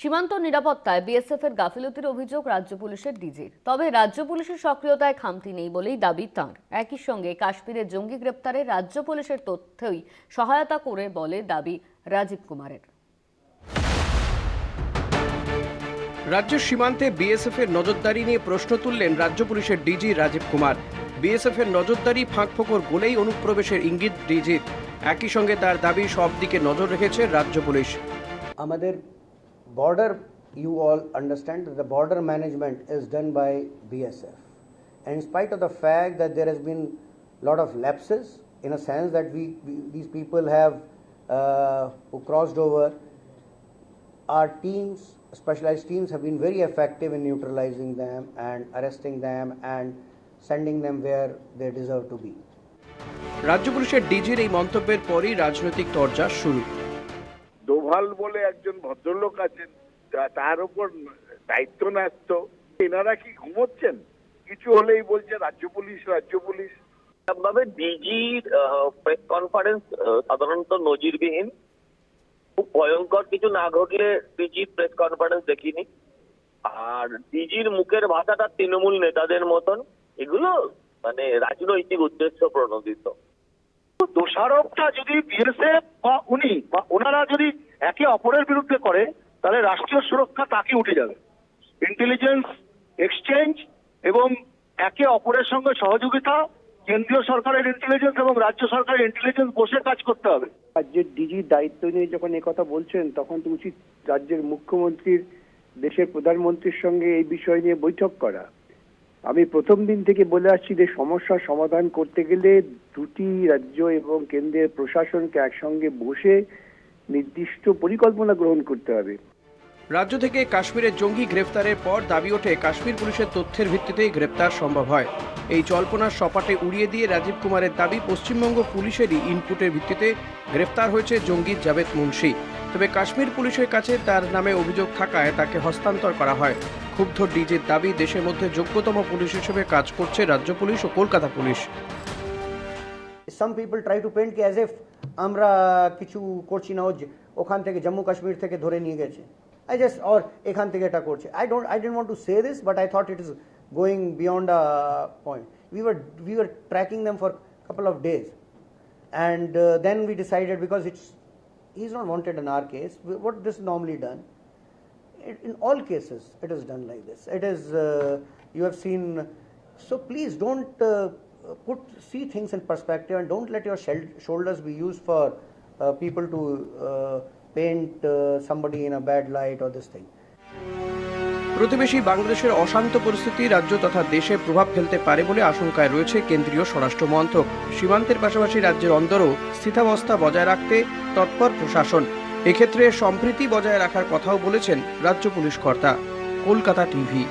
সীমান্ত নিরাপত্তায় বিএসএফের গাফিলতির অভিযোগ রাজ্য পুলিশের ডিজির। তবে রাজ্য পুলিশের সক্রিয়তায় খামতি নেই বলেই দাবি তাঁর। একই সঙ্গে কাশ্মীরের জঙ্গি গ্রেপ্তারে রাজ্য পুলিশের তথ্যই সহায়তা করে বলে দাবি রাজীব কুমারের। রাজ্যের সীমান্তে বিএসএফ এর নজরদারি নিয়ে প্রশ্ন তুললেন রাজ্য পুলিশের ডিজি রাজীব কুমার। বিএসএফ এর নজরদারি ফাঁকফোকর গোলেই অনুপ্রবেশের ইঙ্গিত ডিজির। একই সঙ্গে তার দাবি সব দিকে নজর রেখেছে রাজ্য পুলিশ। আমাদের border, you all understand that the border management is done by BSF, and in spite of the fact that there has been a lot of lapses, in a sense that these people have who crossed over, our teams, specialized teams, have been very effective in neutralizing them and arresting them and sending them where they deserve to be. রাজ্য পুলিশের ডিজির এই মন্তব্যের পরই রাজনৈতিক তরজা শুরু। দোভাল বলে একজন ভদ্রলোক আছেন, তার উপর দায়িত্ব ন্যস্ত। এনারা কি ঘুমোচ্ছেন? কিছু হলেই বলছে রাজ্য পুলিশ। ভাবে ডিজির প্রেস কনফারেন্স সাধারণত নজিরবিহীন। খুব ভয়ঙ্কর কিছু না ঘটলে ডিজির প্রেস কনফারেন্স দেখিনি। আর ডিজির মুখের ভাষাটা তৃণমূল নেতাদের মতন, এগুলো মানে রাজনৈতিক উদ্দেশ্য প্রণোদিত। দোষারোপটা যদি বিএসএফ বা উনি বা ওনারা যদি একে অপরের বিরুদ্ধে করে, তাহলে রাষ্ট্রীয় সুরক্ষা তাকে উঠে যাবে। ইন্টেলিজেন্স এক্সচেঞ্জ এবং একে অপরের সঙ্গে সহযোগিতা, কেন্দ্রীয় সরকারের ইন্টেলিজেন্স এবং রাজ্য সরকারের ইন্টেলিজেন্স বসে কাজ করতে হবে। রাজ্যের ডিজির দায়িত্ব নিয়ে যখন কথা বলছেন, তখন তো উচিত রাজ্যের মুখ্যমন্ত্রীর দেশের প্রধানমন্ত্রীর সঙ্গে এই বিষয় নিয়ে বৈঠক করা। আমি প্রথম দিন থেকে বলে আসছি যে সমস্যার সমাধান করতে গেলে দুটি রাজ্য এবং কেন্দ্রের প্রশাসনকে একসঙ্গে বসে নির্দিষ্ট পরিকল্পনা গ্রহণ করতে হবে। রাজ্য থেকে কাশ্মীরের জঙ্গি গ্রেফতারের পর দাবি ওঠে কাশ্মীর পুলিশের তথ্যের ভিত্তিতেই গ্রেপ্তার সম্ভব হয়। এই জল্পনার সপাটে উড়িয়ে দিয়ে রাজীব কুমারের দাবি পশ্চিমবঙ্গ পুলিশেরই ইনপুটের ভিত্তিতে গ্রেপ্তার হয়েছে জঙ্গি জাভেদ মুন্সি। তবে কাশ্মীর পুলিশের কাছে তার নামে অভিযোগ থাকায় তাকে হস্তান্তর করা হয়। ক্ষুব্ধ ডিজির দাবি দেশের মধ্যে যোগ্যতম পুলিশ হিসেবে কাজ করছে রাজ্য পুলিশ ও Kolkata police. Some people try to paint as if আমরা কিছু করছি না, ওখান থেকে জম্মু কাশ্মীর থেকে ধরে নিয়ে গেছে, or এখান থেকে এটা করছে। I didn't want to say this, but I thought it is going beyond a point. We were tracking them for a couple of days, and then we decided, because he's not wanted in our case, what this is normally done. In all cases, it is done like this. It is, you have seen, so please don't see things in perspective, and don't let your shoulders be used for people to paint somebody in a bad light or this thing. প্রতিবেশী বাংলাদেশের অশান্ত পরিস্থিতি রাজ্য তথা দেশে প্রভাব ফেলতে পারে বলে আশঙ্কায় রয়েছে কেন্দ্রীয় স্বরাষ্ট্র মন্ত্রক। সীমান্তের পাশাপাশি রাজ্যের অন্দরও স্থিতাবস্থা বজায় রাখতে তৎপর প্রশাসন। এক্ষেত্রে সম্প্রীতি বজায় রাখার কথাও বলেছেন রাজ্য পুলিশ কর্তা। কলকাতা টিভি।